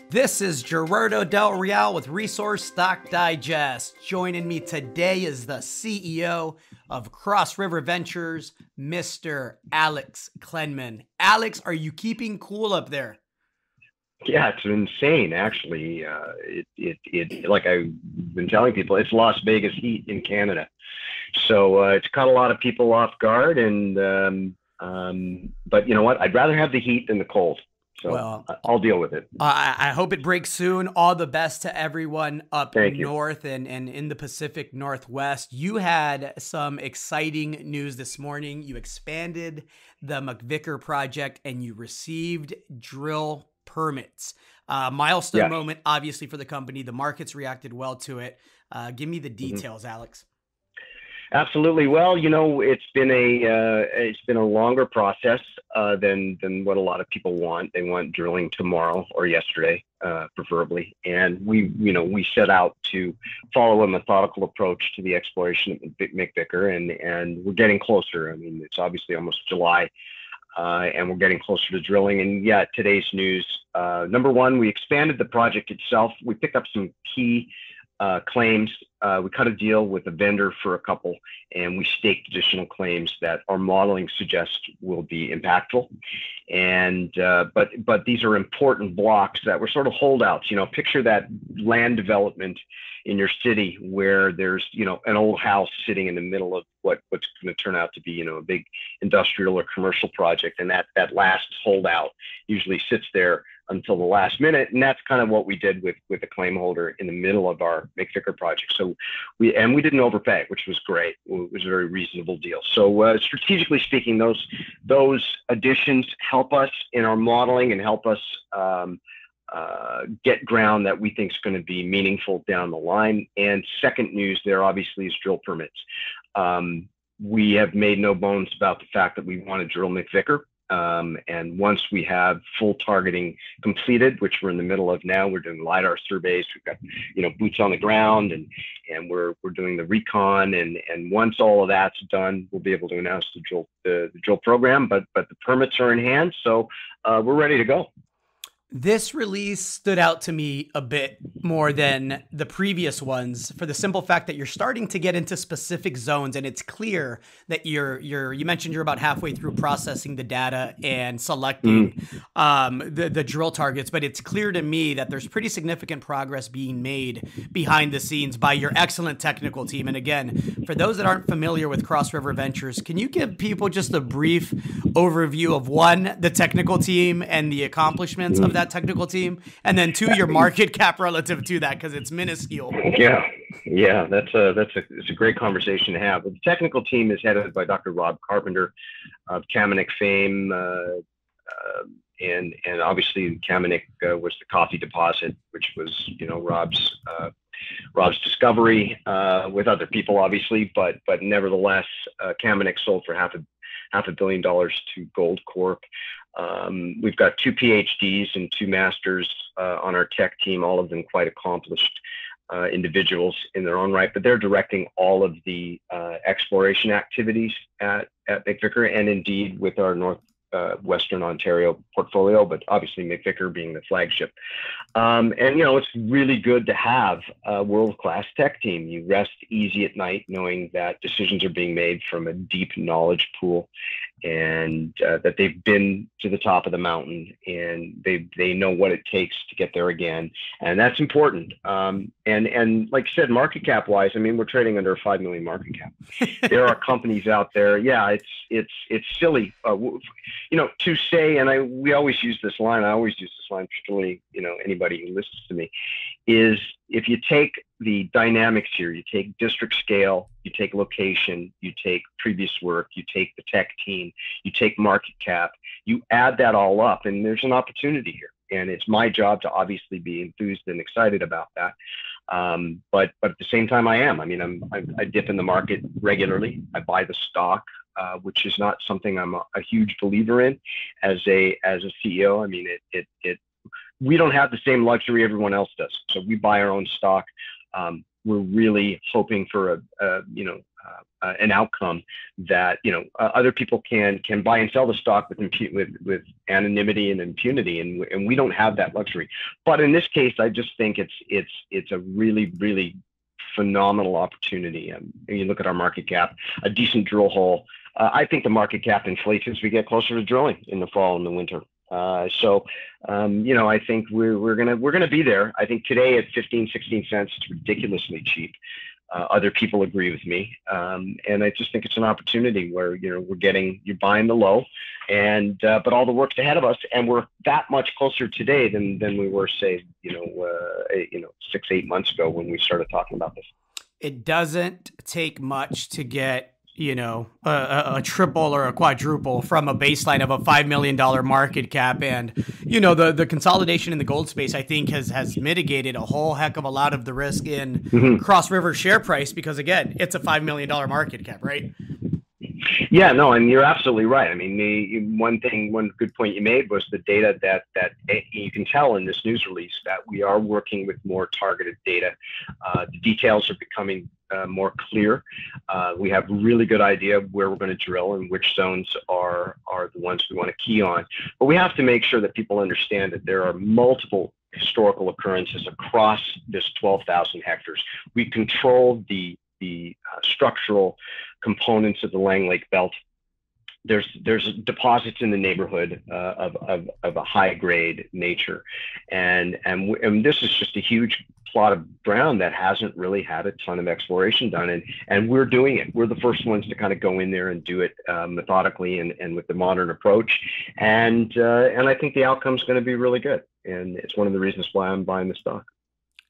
This is Gerardo Del Real with Resource Stock Digest. Joining me today is the CEO of Cross River Ventures, Mr. Alex Klenman. Alex, are you keeping cool up there? Yeah, it's insane, actually. Like I've been telling people, it's Las Vegas heat in Canada. So it's caught a lot of people off guard. But you know what? I'd rather have the heat than the cold. So Well, I'll deal with it. I hope it breaks soon. All the best to everyone up Thank you. north and in the Pacific Northwest. You had some exciting news this morning. You expanded the McVicker project and you received drill permits. Milestone Yes. moment, obviously, for the company. The markets reacted well to it. Give me the Mhm. details, Alex. Absolutely. Well, you know, it's been a longer process than what a lot of people want. They want drilling tomorrow or yesterday, preferably. And we set out to follow a methodical approach to the exploration at McVicker, and we're getting closer. I mean, it's obviously almost July, and we're getting closer to drilling. And yeah, today's news. Number one, we expanded the project itself. We picked up some key claims. We cut a deal with a vendor for a couple, and we staked additional claims that our modeling suggests will be impactful. And but these are important blocks that were sort of holdouts. You know, picture that land development in your city where there's an old house sitting in the middle of what's going to turn out to be a big industrial or commercial project, and that last holdout usually sits there until the last minute. And that's kind of what we did with the claim holder in the middle of our McVicker project. So we didn't overpay, which was great. It was a very reasonable deal. So strategically speaking, those additions help us in our modeling and help us get ground that we think is going to be meaningful down the line. And second news there obviously is drill permits. We have made no bones about the fact that we want to drill McVicker. And once we have full targeting completed, which we're in the middle of now, we're doing LiDAR surveys. We've got boots on the ground, and we're doing the recon. And once all of that's done, we'll be able to announce the drill program. But the permits are in hand, so we're ready to go. This release stood out to me a bit more than the previous ones for the simple fact that you're starting to get into specific zones, and it's clear that you mentioned you're about halfway through processing the data and selecting the drill targets, but it's clear to me that there's pretty significant progress being made behind the scenes by your excellent technical team. And again, for those that aren't familiar with Cross River Ventures, can you give people just a brief overview of one, the technical team and the accomplishments of that technical team, and then two, your market cap relative to that, because it's minuscule. Yeah, it's a great conversation to have. The technical team is headed by Dr. Rob Carpenter of Kamenik fame, and obviously Kamenik was the coffee deposit, which was Rob's discovery with other people, obviously, but nevertheless, Kamenik sold for half $500 million to Goldcorp. We've got 2 PhDs and 2 masters on our tech team, all of them quite accomplished individuals in their own right, but they're directing all of the exploration activities at McVicker, and indeed with our Western Ontario portfolio, but obviously McVicker being the flagship. And it's really good to have a world-class tech team. You rest easy at night knowing that decisions are being made from a deep knowledge pool, and that they've been to the top of the mountain, and they know what it takes to get there again, and that's important. And like I said, market cap wise, I mean, we're trading under a 5 million market cap. There are companies out there. Yeah, it's silly, to say, and we always use this line. I always use this line, particularly anybody who listens to me, is if you take the dynamics here, you take district scale, you take location, you take previous work, you take the tech team, you take market cap, you add that all up, and there's an opportunity here. And it's my job to obviously be enthused and excited about that. But at the same time, I am. I mean, I dip in the market regularly. I buy the stock, which is not something I'm a huge believer in as a CEO. I mean, we don't have the same luxury everyone else does. So we buy our own stock. We're really hoping for an outcome that other people can buy and sell the stock with anonymity and impunity, and we don't have that luxury. But in this case, I just think it's a really, really phenomenal opportunity. You look at our market cap, a decent drill hole. I think the market cap inflates as we get closer to drilling in the fall and the winter. I think we're gonna be there. I think today at 15, 16 cents, it's ridiculously cheap. Other people agree with me, and I just think it's an opportunity where you're buying the low, and but all the work's ahead of us, and we're that much closer today than we were, say, 6-8 months ago when we started talking about this. It doesn't take much to get a triple or a quadruple from a baseline of a $5 million market cap. And, the consolidation in the gold space, I think, has mitigated a whole heck of a lot of the risk in Cross River share price, because, again, it's a $5 million market cap, right? Yeah, no, and you're absolutely right. I mean, one good point you made was the data that you can tell in this news release that we are working with more targeted data. The details are becoming more clear. We have a really good idea of where we're going to drill and which zones are the ones we want to key on. But we have to make sure that people understand that there are multiple historical occurrences across this 12,000 hectares. We control the structural components of the Lang Lake Belt. There's deposits in the neighborhood of a high grade nature, and this is just a huge plot of ground that hasn't really had a ton of exploration done, and we're doing it. We're the first ones to kind of go in there and do it methodically and with the modern approach, and I think the outcome's going to be really good, and it's one of the reasons why I'm buying the stock.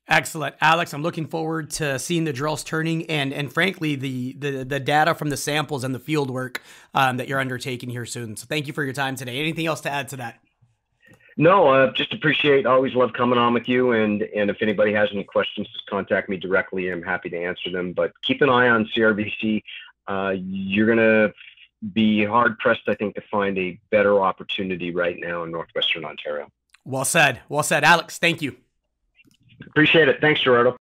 Excellent. Alex, I'm looking forward to seeing the drills turning and frankly, the data from the samples and the field work that you're undertaking here soon. So thank you for your time today. Anything else to add to that? No, just always love coming on with you. And if anybody has any questions, just contact me directly. I'm happy to answer them. But keep an eye on CRVC. You're going to be hard pressed, I think, to find a better opportunity right now in Northwestern Ontario. Well said. Well said. Alex, thank you. Appreciate it. Thanks, Gerardo.